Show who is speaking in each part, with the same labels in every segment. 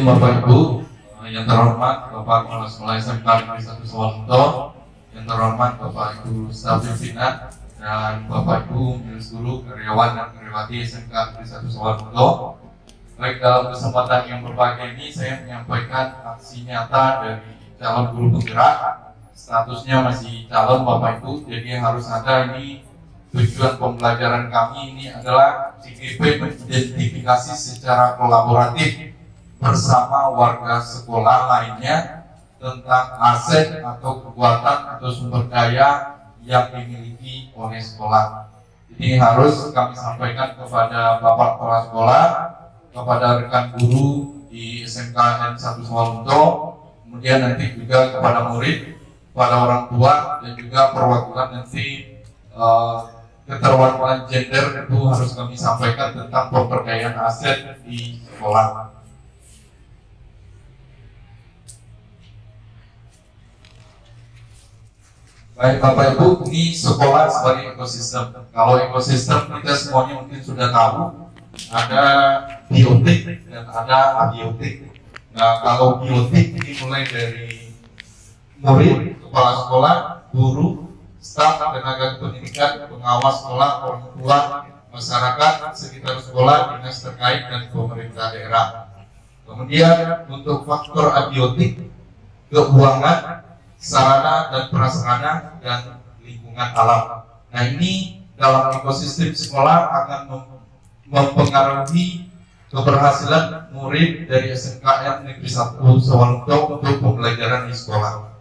Speaker 1: izin Bapak Ibu, yang terhormat Bapak Kepala Sekolah SMK Negeri 1 Sawalunto, yang terhormat Bapak Ibu staf pimpinan dan Bapak Ibu majelis guru, karyawan dan karyawati SMK Negeri 1 Sawalunto. Baik, dalam kesempatan yang berbahagia ini saya menyampaikan aksi nyata dari calon guru penggerak. Statusnya masih calon Bapak Ibu, jadi harus ada ini. Tujuan pembelajaran kami ini adalah CGP mengidentifikasi secara kolaboratif bersama warga sekolah lainnya tentang aset atau kekuatan atau sumber daya yang dimiliki oleh sekolah. Ini harus kami sampaikan kepada Bapak Kepala Sekolah, kepada rekan guru di SMK N 1 Sawalunto, kemudian nanti juga kepada murid, kepada orang tua, dan juga perwakilan nanti keterwakilan gender itu harus kami sampaikan tentang pemberdayaan aset di sekolah. Baik Bapak Ibu, ini sekolah sebagai ekosistem. Kalau ekosistem kita semuanya mungkin sudah tahu, ada biotik dan ada abiotik. Nah, kalau biotik ini mulai dari murid, kepala sekolah, guru, staf, tenaga pendidikan, pengawas sekolah, orang tua, masyarakat sekitar sekolah, dinas terkait, dan pemerintah daerah. Kemudian untuk faktor abiotik, keuangan, sarana dan prasarana, dan lingkungan alam. Nah, ini dalam ekosistem sekolah akan mempengaruhi keberhasilan murid dari SMKN Negeri 1 Sawalunto untuk pembelajaran di sekolah.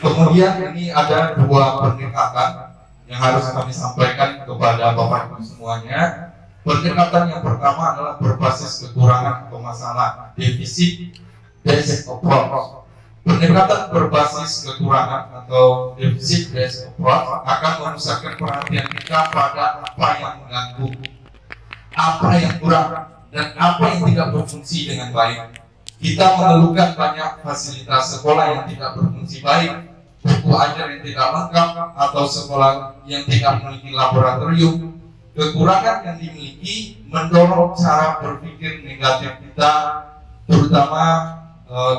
Speaker 1: Kemudian ini ada dua pendekatan yang harus kami sampaikan kepada Bapak Ibu semuanya. Pendekatan yang pertama adalah berbasis kekurangan atau masalah, defisit based approach. Pendekatan berbasis kekurangan atau defisit based approach akan memusatkan perhatian kita pada apa yang mengganggu, apa yang kurang, dan apa yang tidak berfungsi dengan baik. Kita mengeluhkan banyak fasilitas sekolah yang tidak berfungsi baik, buku ajar yang tidak lengkap, atau sekolah yang tidak memiliki laboratorium. Kekurangan yang dimiliki mendorong cara berpikir negatif kita, terutama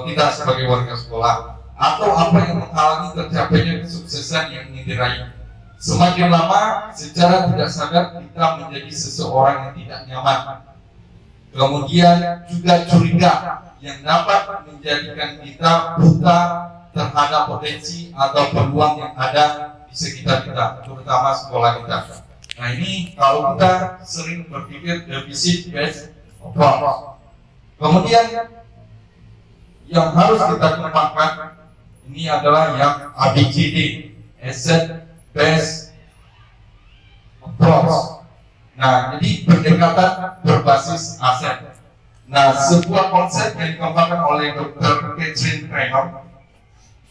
Speaker 1: kita sebagai warga sekolah, atau apa yang menghalangi tercapainya kesuksesan yang ingin diraih. Semakin lama, secara tidak sadar kita menjadi seseorang yang tidak nyaman. Kemudian juga curiga yang dapat menjadikan kita buta terhadap potensi atau peluang yang ada di sekitar kita, terutama sekolah kita. Nah, ini kalau kita sering berpikir defisit based approach. Kemudian yang harus kita kembangkan ini adalah yang ABCD, asset based approach. Nah, jadi pendekatan berbasis aset. Nah, sebuah konsep yang dikembangkan oleh Dr. Catherine Kramer,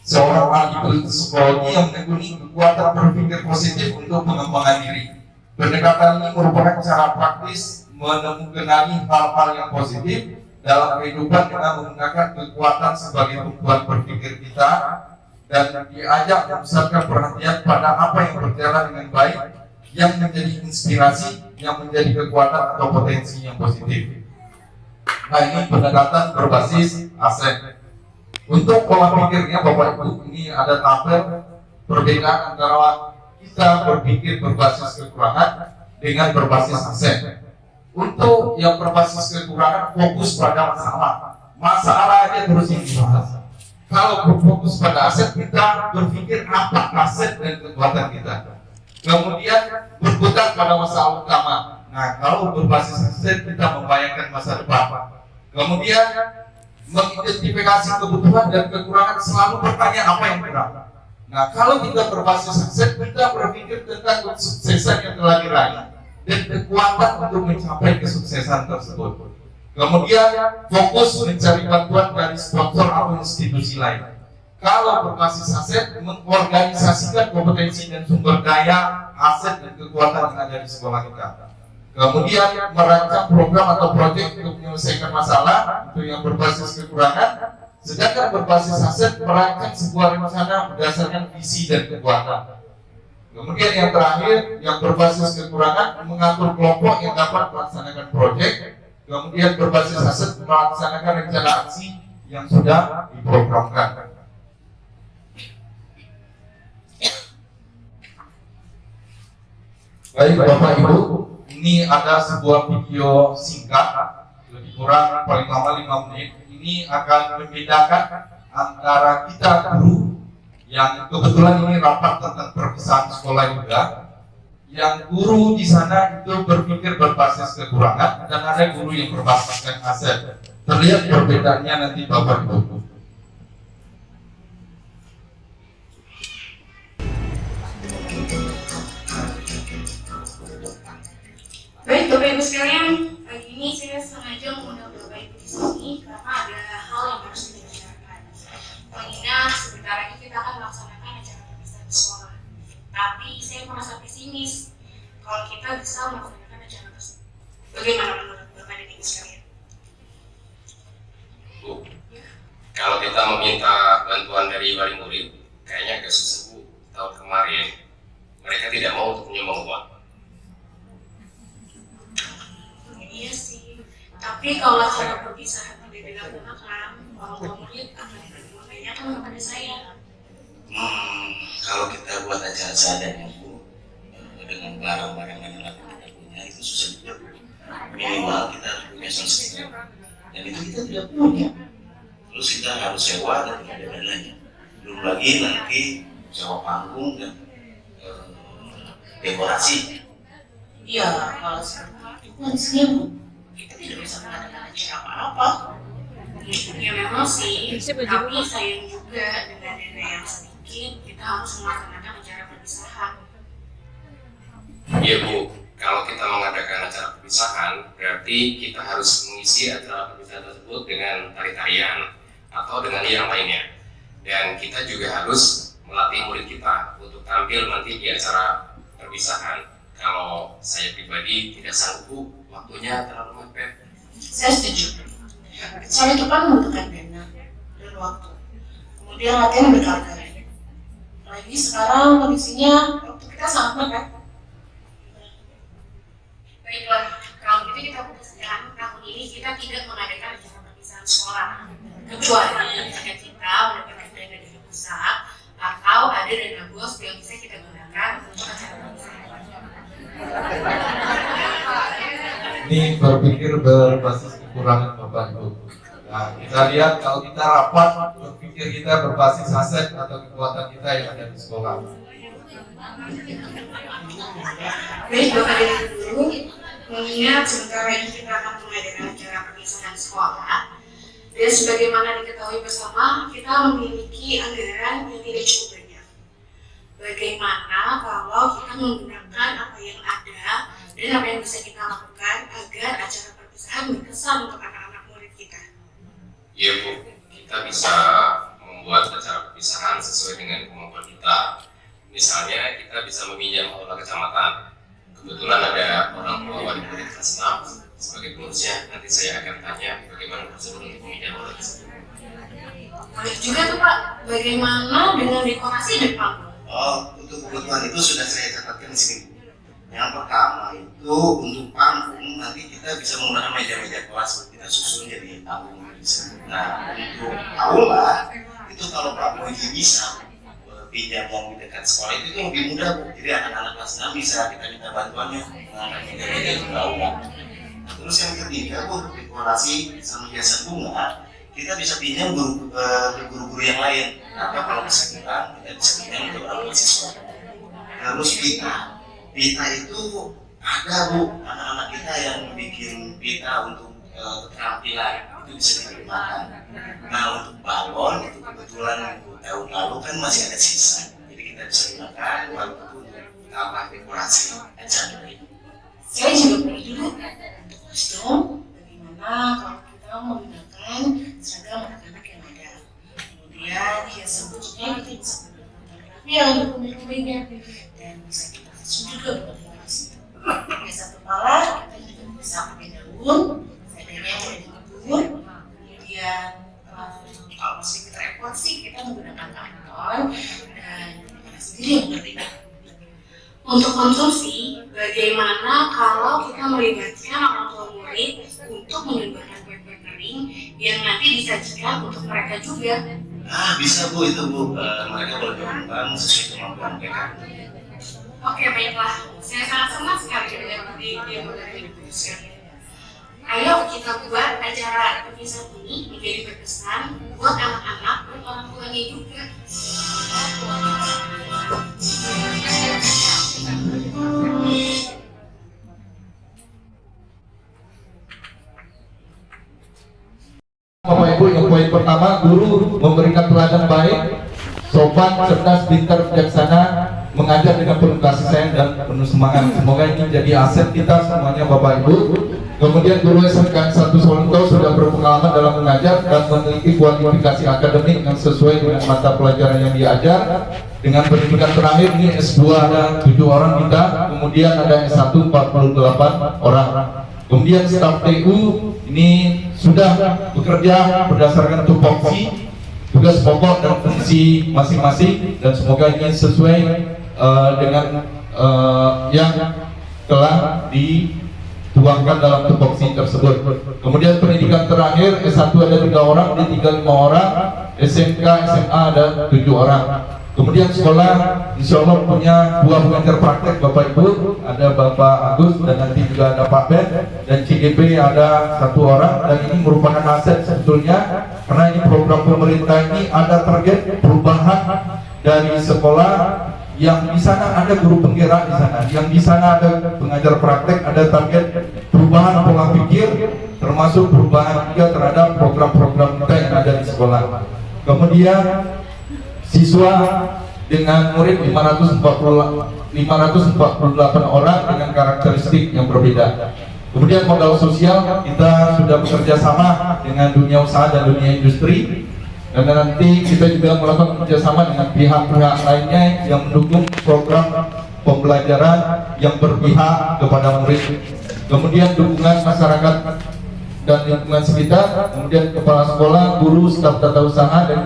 Speaker 1: seorang ahli psikologi yang menekuni kekuatan berpikir positif untuk pengembangan diri. Pendekatan ini merupakan cara praktis menemukan hal-hal yang positif dalam kehidupan dengan menggunakan kekuatan sebagai tumpuan berpikir kita dan diajak memusatkan perhatian pada apa yang berjalan dengan baik, yang menjadi inspirasi, yang menjadi kekuatan atau potensi yang positif. Nah, ini pendekatan berbasis aset. Untuk pola pikirnya Bapak Ibu, ini ada tabel perbedaan antara kita berpikir berbasis kekurangan dengan berbasis aset. Untuk yang berbasis kekurangan fokus pada masalah aja terus yang dibahas. Kalau berfokus pada aset, kita berpikir apa aset dan kekuatan kita. Kemudian berputar pada masalah utama. Nah, kalau berbasis aset kita membayangkan masa depan. Kemudian mengidentifikasi kebutuhan dan kekurangan, selalu bertanya apa yang kurang. Nah, kalau kita berbasis aset, kita berpikir tentang kesuksesan yang telah diraih dan kekuatan untuk mencapai kesuksesan tersebut. Kemudian fokus mencari bantuan dari sponsor atau institusi lain. Kalau berbasis aset, mengorganisasikan kompetensi dan sumber daya, aset dan kekuatan yang ada di sekolah kita. Kemudian merancang program atau proyek untuk menyelesaikan masalah, itu yang berbasis kekurangan. Sedangkan berbasis aset merancang sebuah rencana berdasarkan visi dan kekuatan. Kemudian yang terakhir, yang berbasis kekurangan, mengatur kelompok yang dapat melaksanakan proyek. Kemudian berbasis aset, melaksanakan rencana aksi yang sudah diprogramkan. Baik Bapak Ibu, ini ada sebuah video singkat, lebih kurang paling lama 5 menit. Ini akan membedakan antara kita guru yang kebetulan ini rapat tentang perpisahan sekolah juga. Yang guru di sana itu berpikir berbasis kekurangan, dan ada guru yang berbasiskan aset. Terlihat perbedaannya nanti Bapak Ibu.
Speaker 2: Baik Bapak Ibu sekalian, pagi ini saya sengaja mengundang Bapak Ibu di sini karena ada hal yang harus kita bicarakan. Mengingat sebentar lagi kita akan melaksanakan acara perpisahan di sekolah. Tapi saya merasa pesimis kalau kita bisa melaksanakan acara tersebut. Bagaimana menurut Bapak dan Ibu sekalian?
Speaker 3: Bu, kalau kita meminta bantuan dari wali murid, kayaknya agak susah Bu. Tahun kemarin mereka tidak mau untuk menyumbang uang.
Speaker 2: Iya sih, tapi kalau acara perpisahan tidak dilaksanakan, orang murid akan menanyakan kepada saya.
Speaker 4: Kalau kita buat acara seadanya Bu, dengan barang-barang yang kita punya itu susah juga Bu. Minimal kita harus punya sound system, dan itu kita tidak punya. Terus kita harus sewa dan tidak ada dananya. Belum lagi nanti sewa panggung dan dekorasi.
Speaker 5: Iya, kalau seperti itu kan sibuk. Kita tidak bisa mengadakan acara apa-apa.
Speaker 2: Ya memang sih, tapi sayang juga dengan dana yang sedikit kita harus melaksanakan acara perpisahan.
Speaker 3: Iya Bu, kalau kita mengadakan acara perpisahan, berarti kita harus mengisi acara perpisahan tersebut dengan tari-tarian atau dengan yang lainnya. Dan kita juga harus melatih murid kita untuk tampil nanti di acara perpisahan. Kalau saya pribadi tidak sanggup Bu, waktunya terlalu mepet.
Speaker 5: Saya setuju. Acara itu kan membutuhkan dana dan waktu. Kemudian latihan berkali-kali. Lagi sekarang kondisinya waktu kita sangat mepet.
Speaker 2: Baiklah, kalau gitu kita putuskan tahun ini kita tidak mengadakan acara perpisahan sekolah, kecuali jika kita mendapatkan dana dari pusat atau ada dana bos yang bisa kita gunakan untuk acara perpisahan.
Speaker 1: Ini berpikir berbasis kekurangan Bapak Ibu. Nah, kita lihat kalau kita rapat, berpikir kita berbasis aset atau kekuatan kita yang ada di sekolah.
Speaker 2: Baik Bapak dan Ibu, mengingat sebentar lagi kita akan mengadakan acara perpisahan sekolah, dan sebagaimana diketahui bersama, kita memiliki anggaran yang tidak cukup banyak. Bagaimana kalau kita menggunakan apa yang ada dan apa yang bisa kita lakukan agar acara perpisahan berkesan untuk anak-anak murid kita?
Speaker 3: Iya Bu, kita bisa membuat acara perpisahan sesuai dengan kemampuan kita. Misalnya kita bisa meminjam aula kecamatan. Kebetulan ada orang tua wali murid kelas 6 sebagai pengurusnya. Nanti saya akan tanya bagaimana prosedur untuk meminjam aula tersebut.
Speaker 2: Boleh juga tuh Pak, bagaimana dengan dekorasi dan panggung?
Speaker 4: Untuk kebutuhan itu sudah saya catatkan di sini. Yang pertama itu untuk panggung, nanti kita bisa menggunakan meja-meja kelas, kita susun jadi panggung bisa. Nah, untuk aula itu kalau Pak Muji bisa pinjam yang di dekat sekolah itu lebih mudah Bu. Jadi anak-anak kelas 6 bisa kita minta bantuannya mengangkat meja-meja itu ke aula. Nah, terus yang ketiga Bu, untuk dekorasi sama hiasan bunga, kita bisa pinjam ke guru-guru yang lain. Atau kalau kesulitan, kita bisa pinjam ke orang mahasiswa. Terus pita itu ada Bu, anak-anak kita yang bikin pita untuk keterampilan itu bisa digunakan. Nah untuk balon itu kebetulan tahun lalu kan masih ada sisa, jadi kita bisa gunakan balon itu untuk tambah dekorasi acara ini.
Speaker 5: Saya juga perlu dulu kostum. Bagaimana kalau kita menggunakan seragam anak-anak yang ada. Kemudian hiasan bajunya kita bisa menggunakan fotografi yang ada pemilik-pemiliknya dan bisa kita susun juga buat dekorasi. Hiasan kepala kita juga bisa pakai daun, seadanya yang ada di kebun. Kemudian kalau masih kita repot sih kita menggunakan karton dan kita sendiri yang berdiri.
Speaker 2: Untuk konsumsi, bagaimana kalau kita melibatkan orang tua murid untuk menyebarkan kue-kue kering yang nanti disajikan untuk mereka juga?
Speaker 4: Bisa Bu, itu Bu, mereka boleh berkembang sesuai kemampuan mereka.
Speaker 2: Oke, baiklah. Saya sangat senang sekali dengan ide dari Ibu sekalian. Ayo kita buat acara perpisahan ini menjadi berkesan buat anak-anak dan orang tuanya juga.
Speaker 1: Bapak Ibu, yang poin pertama, guru memberikan teladan baik, sopan, cerdas, pintar, bijaksana, mengajar dengan penuh kasih sayang dan penuh semangat. Semoga ini jadi aset kita semuanya Bapak Ibu. Kemudian guru SMK 1 Solontau sudah berpengalaman dalam mengajar dan memiliki kualifikasi akademik yang sesuai dengan mata pelajaran yang diajar. Dengan pendidikan terakhir ini S2 ada 7 orang kita, kemudian ada S1 48 orang. Kemudian staf TU ini sudah bekerja berdasarkan tupoksi, tugas pokok dan fungsi masing-masing, dan semoga ini sesuai dengan yang telah dituangkan dalam tupoksi tersebut. Kemudian pendidikan terakhir S1 ada 3 orang, D3 5 orang, SMK SMA ada 7 orang. Kemudian sekolah insya Allah punya 2 pengajar praktek Bapak Ibu, ada Bapak Agus dan nanti juga ada Pak Ben, dan CGP ada 1 orang, dan ini merupakan aset sebetulnya karena ini program pemerintah. Ini ada target perubahan dari sekolah yang di sana ada guru penggerak di sana, yang di sana ada pengajar praktek, ada target perubahan pola pikir, termasuk perubahan juga terhadap program-program kita yang ada di sekolah. Kemudian siswa dengan murid 548 orang dengan karakteristik yang berbeda. Kemudian modal sosial, kita sudah bekerja sama dengan dunia usaha dan dunia industri, dan nanti kita juga melakukan kerjasama dengan pihak-pihak lainnya yang mendukung program pembelajaran yang berpihak kepada murid. Kemudian dukungan masyarakat dan lingkungan sekitar, kemudian kepala sekolah, guru, staf tata usaha dan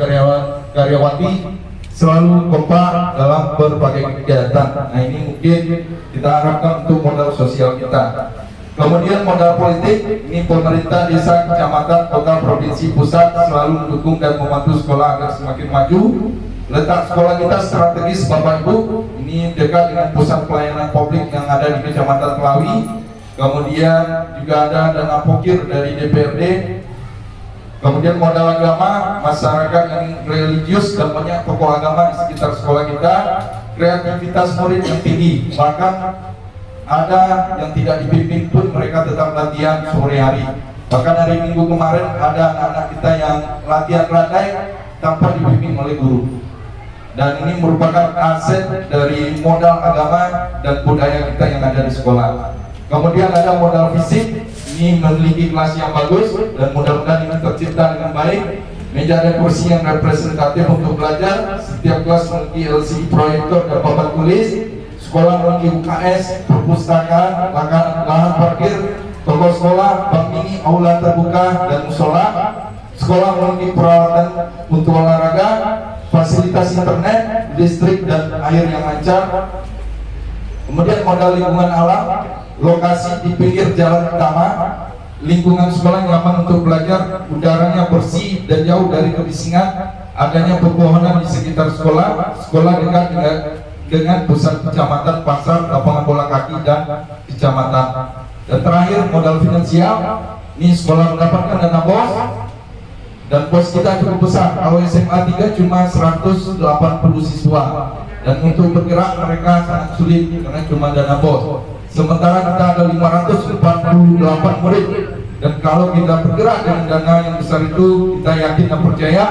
Speaker 1: karyawati selalu kompak dalam berbagai kegiatan. Nah, ini mungkin kita harapkan untuk modal sosial kita. Kemudian modal politik, ini pemerintah desa, kecamatan, kota, provinsi, pusat selalu mendukung dan membantu sekolah agar semakin maju. Letak sekolah kita strategis Bapak Ibu, ini dekat dengan pusat pelayanan publik yang ada di Kecamatan Telawi. Kemudian juga ada dana pokir dari DPRD. Kemudian modal agama, masyarakat yang religius dan banyak tokoh agama di sekitar sekolah kita. Kreativitas murid yang tinggi, bahkan ada yang tidak dibimbing pun mereka tetap latihan sore hari. Bahkan hari Minggu kemarin ada anak-anak kita yang latihan landai tanpa dibimbing oleh guru. Dan ini merupakan aset dari modal agama dan budaya kita yang ada di sekolah. Kemudian ada modal fisik, ini memiliki kelas yang bagus dan mudah-mudahan ini tercipta dengan baik. Meja dan kursi yang representatif untuk belajar, setiap kelas memiliki LCD proyektor dan papan tulis. Sekolah memiliki UKS, perpustakaan, lahan parkir, toko sekolah, bank mini, aula terbuka, dan musola. Sekolah memiliki peralatan untuk olahraga, fasilitas internet, listrik, dan air yang lancar. Kemudian modal lingkungan alam, lokasi di pinggir jalan utama, lingkungan sekolah yang nyaman untuk belajar, udaranya bersih dan jauh dari kebisingan, adanya pepohonan di sekitar sekolah, sekolah dekat dengan pusat kecamatan, pasar, lapangan bola kaki, dan kecamatan. Dan terakhir modal finansial, ini sekolah mendapatkan dana BOS, dan BOS kita cukup besar. Kalau SMA 3 cuma 180 siswa, dan untuk bergerak mereka sangat sulit karena cuma dana BOS. Sementara kita ada 548 murid, dan kalau kita bergerak dengan dana yang besar itu, kita yakin dan percaya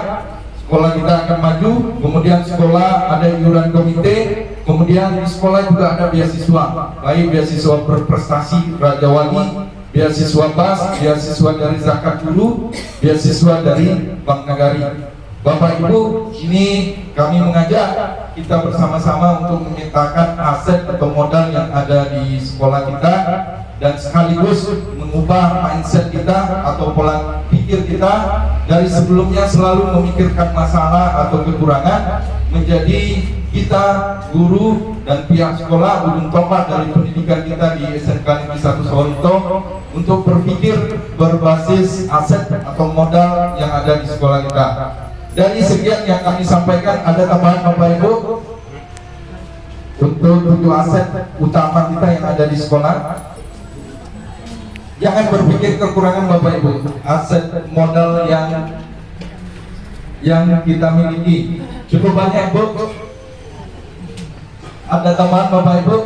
Speaker 1: sekolah kita akan maju. Kemudian sekolah ada iuran komite, kemudian di sekolah juga ada beasiswa, baik beasiswa berprestasi Raja Wali, beasiswa BAS, beasiswa dari zakat dulu, beasiswa dari Bank Nagari. Bapak Ibu, ini kami mengajak kita bersama-sama untuk menciptakan aset atau modal yang ada di sekolah kita, dan sekaligus mengubah mindset kita atau pola pikir kita dari sebelumnya selalu memikirkan masalah atau kekurangan, menjadi kita guru dan pihak sekolah ujung tombak dari pendidikan kita di SMK Negeri 1 Sawalunto untuk berpikir berbasis aset atau modal yang ada di sekolah kita. Dari sekian yang kami sampaikan, ada tambahan Bapak Ibu untuk 7 aset utama kita yang ada di sekolah. Jangan berpikir kekurangan Bapak Ibu, aset modal yang kita miliki cukup banyak Bu. Ada tambahan Bapak Ibu?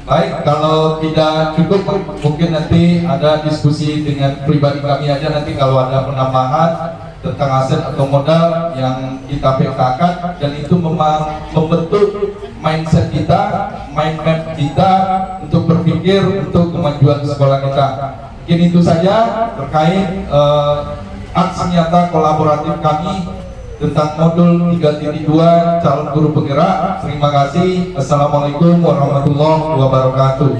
Speaker 1: Baik, kalau tidak cukup mungkin nanti ada diskusi dengan pribadi kami aja nanti kalau ada penambahan tentang aset atau modal yang kita petakan, dan itu memang membentuk mindset kita, mind map kita untuk berpikir untuk kemajuan sekolah kita. Mungkin itu saja terkait aksi nyata kolaboratif kami tentang modul 3.2 calon guru penggerak. Terima kasih. Assalamualaikum warahmatullahi wabarakatuh.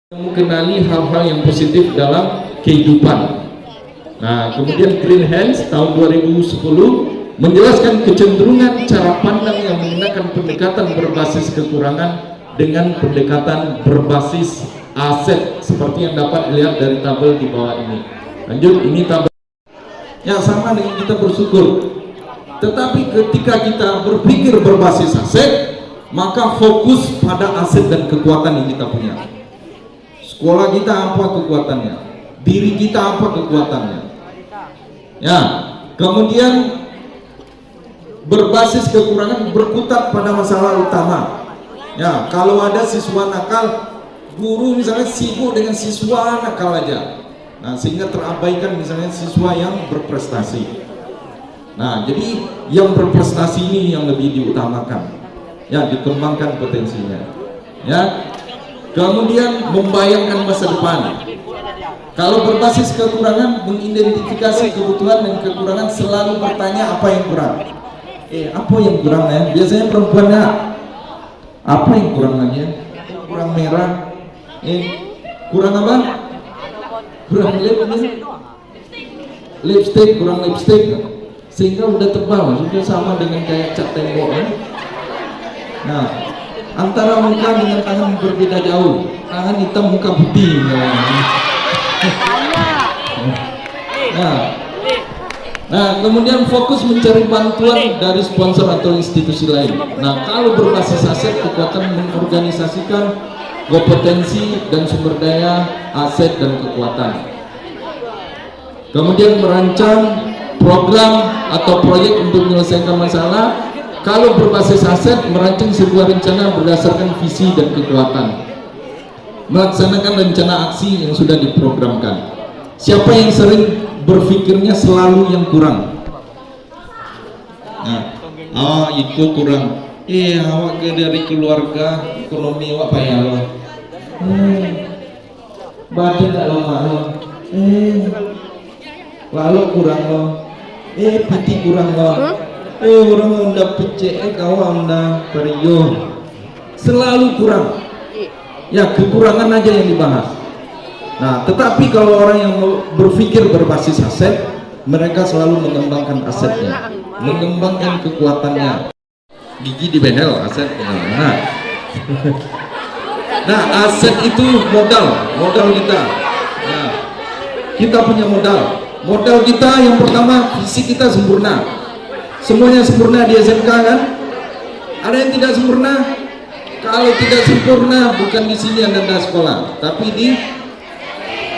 Speaker 6: mengenali hal-hal yang positif dalam kehidupan. Nah, kemudian Green Hands tahun 2010 menjelaskan kecenderungan cara pandang yang menggunakan pendekatan berbasis kekurangan dengan pendekatan berbasis aset seperti yang dapat dilihat dari tabel di bawah ini. Lanjut, ini tabel yang sama dengan kita bersyukur. Tetapi ketika kita berpikir berbasis aset, maka fokus pada aset dan kekuatan yang kita punya. Sekolah kita apa kekuatannya? Diri kita apa kekuatannya? Ya, kemudian berbasis kekurangan berkutat pada masalah utama. Ya, kalau ada siswa nakal, guru misalnya sibuk dengan siswa nakal aja. Nah, sehingga terabaikan misalnya siswa yang berprestasi. Nah, jadi yang berprestasi ini yang lebih diutamakan. Ya, dikembangkan potensinya. Ya. Kemudian membayangkan masa depan. Kalau berbasis kekurangan, mengidentifikasi kebutuhan dan kekurangan, selalu bertanya apa yang kurang. Apa yang kurang ya? Biasanya perempuannya apa yang kurang lagi ya? Kurang merah. Kurang apa? Kurang lipstick, kurang lipstick. Sehingga udah tebal, sudah sama dengan kayak cat tembok ya. Nah, antara muka dengan tangan berbeda jauh. Tangan hitam, muka putih. Nah, kemudian fokus mencari bantuan dari sponsor atau institusi lain. Nah, kalau berbasis aset, kekuatan mengorganisasikan kompetensi dan sumber daya, aset dan kekuatan. Kemudian merancang program atau proyek untuk menyelesaikan masalah. Kalau berbasis aset, merancang sebuah rencana berdasarkan visi dan kekuatan. Melaksanakan rencana aksi yang sudah diprogramkan. Siapa yang sering berpikirnya selalu yang kurang? Nah, itu kurang. Awak ke dari keluarga ekonomi awak payah lo. Badan tak lama lo. Lalu kurang lo. Piti kurang lo. Orang unda pecek kawan unda periyo. Selalu kurang. Ya, kekurangan aja yang dibahas. Nah, tetapi kalau orang yang berpikir berbasis aset, mereka selalu mengembangkan asetnya, mengembangkan kekuatannya. Gigi dibehel aset. Nah, aset itu modal kita. Nah, kita punya modal kita yang pertama, fisik kita sempurna. Semuanya sempurna di SMK kan? Ada yang tidak sempurna? Kalau tidak sempurna, bukan di sini Anda sekolah, tapi di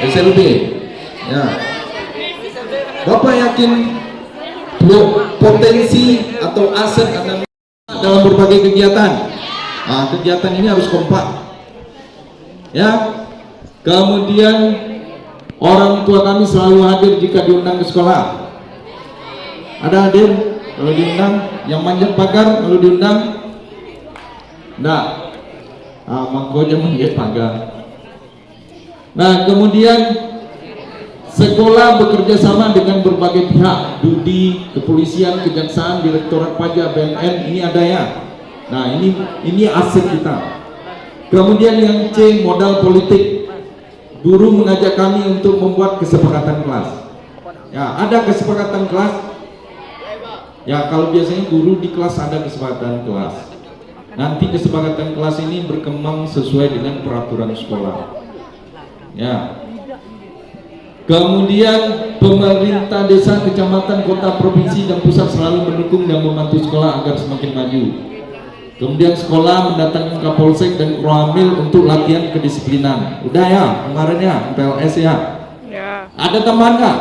Speaker 6: SLB. Ya, Bapak yakin potensi atau aset Anda dalam berbagai kegiatan. Nah, kegiatan ini harus kompak. Ya, kemudian orang tua kami selalu hadir jika diundang ke sekolah. Ada hadir kalau diundang, yang manjat pagar kalau diundang. Nah, mangkonya manjat pagar. Nah, kemudian sekolah bekerja sama dengan berbagai pihak, Dudi, kepolisian, kejaksaan, direktorat pajak, BNN, ini ada ya. Nah, ini aset kita. Kemudian yang C, modal politik. Guru mengajak kami untuk membuat kesepakatan kelas. Ya, ada kesepakatan kelas. Ya, kalau biasanya guru di kelas ada kesepakatan kelas. Nanti kesepakatan kelas ini berkembang sesuai dengan peraturan sekolah. Ya. Kemudian pemerintah desa, kecamatan, kota, provinsi, dan pusat selalu mendukung dan membantu sekolah agar semakin maju. Kemudian sekolah mendatangkan Kapolsek dan Kroamil untuk latihan kedisiplinan. Udah ya, kemarin ya, PLS ya. Ada tambahan nggak?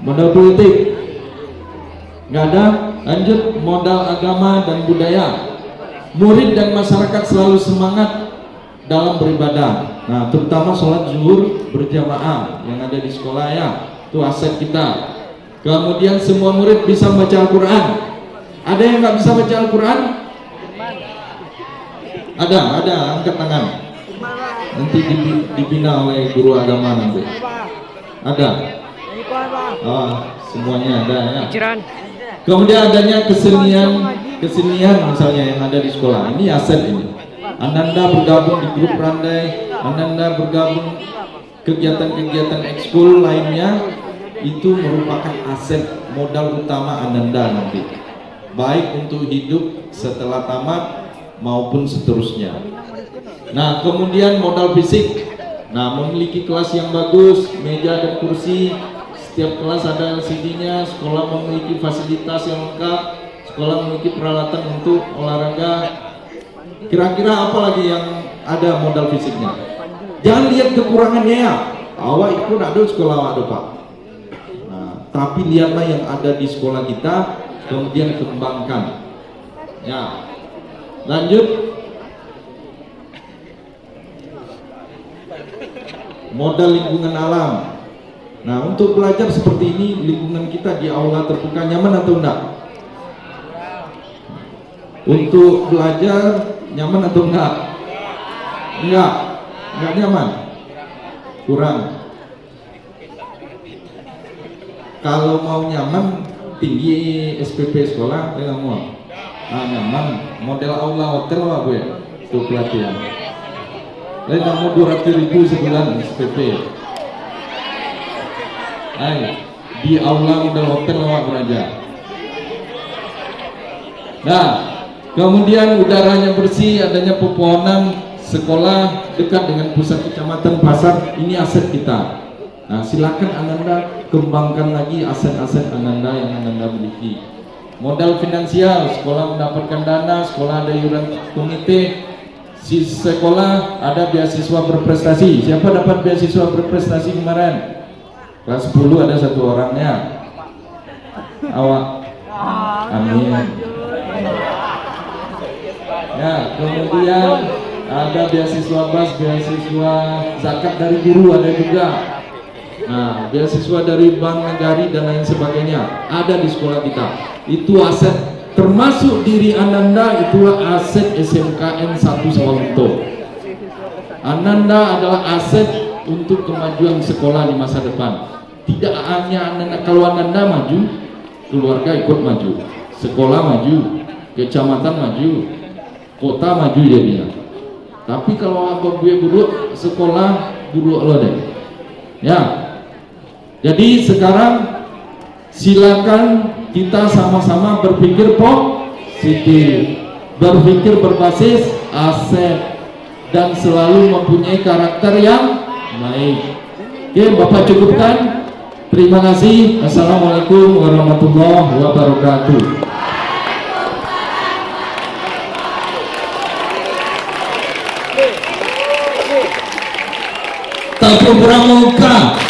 Speaker 6: Modal politik? Nggak ada. Lanjut, modal agama dan budaya. Murid dan masyarakat selalu semangat dalam beribadah. Nah, terutama sholat zuhur berjamaah yang ada di sekolah ya, itu aset kita. Kemudian semua murid bisa baca Al-Quran. Ada yang nggak bisa baca Al-Quran? Ada, angkat tangan. Nanti dibina oleh guru agama nanti. Ada. Semuanya ada ya. Kemudian adanya kesenian misalnya yang ada di sekolah. Ini aset ini. Ananda bergabung di grup Randai Ananda bergabung kegiatan-kegiatan ekskul lainnya, itu merupakan aset modal utama Ananda nanti, baik untuk hidup setelah tamat maupun seterusnya. Nah, kemudian modal fisik. Nah, memiliki kelas yang bagus, meja dan kursi, setiap kelas ada LCD-nya, sekolah memiliki fasilitas yang lengkap, sekolah memiliki peralatan untuk olahraga. Kira-kira apa lagi yang ada modal fisiknya? Jangan lihat kekurangannya ya. Awak ikut ada sekolah awak Pak. Nah, tapi lihatlah yang ada di sekolah kita, kemudian kembangkan. Ya, lanjut. Modal lingkungan alam. Nah, untuk belajar seperti ini, lingkungan kita di aula terbuka nyaman atau enggak? Untuk belajar nyaman atau enggak? Enggak nyaman. Kurang. Kalau mau nyaman, tinggi SPP sekolah, enggak mau. Nah, nyaman. Model aula hotel apa gue? Untuk pelatihan. Lain mau 200.000 sebulan SPP. Di aula model hotel awak belajar. Nah, kemudian udaranya bersih, adanya pepohonan, sekolah dekat dengan pusat kecamatan, pasar, ini aset kita. Nah, silakan Ananda kembangkan lagi aset-aset Ananda yang Ananda miliki. Modal finansial, sekolah mendapatkan dana, sekolah ada iuran komite, si sekolah ada beasiswa berprestasi. Siapa dapat beasiswa berprestasi kemarin? Kelas 10 ada 1 orangnya. Awak. Amin. Ya, kemudian ada beasiswa BAS, beasiswa zakat dari guru ada juga. Nah, beasiswa dari bank negari dan lain sebagainya ada di sekolah kita. Itu aset, termasuk diri Ananda, itulah aset SMKN 1 Sawalunto. Ananda adalah aset untuk kemajuan sekolah di masa depan. Tidak hanya Ananda, kalau Ananda maju, keluarga ikut maju, sekolah maju, kecamatan maju, kota maju jadinya. Tapi kalau abang gue buruk, sekolah buruk lo deh. Ya. Jadi sekarang silakan kita sama-sama berpikir positif, berpikir berbasis aset, dan selalu mempunyai karakter yang baik. Oke, Bapak cukupkan. Terima kasih. Assalamualaikum warahmatullahi wabarakatuh.
Speaker 7: Tepuk pramuka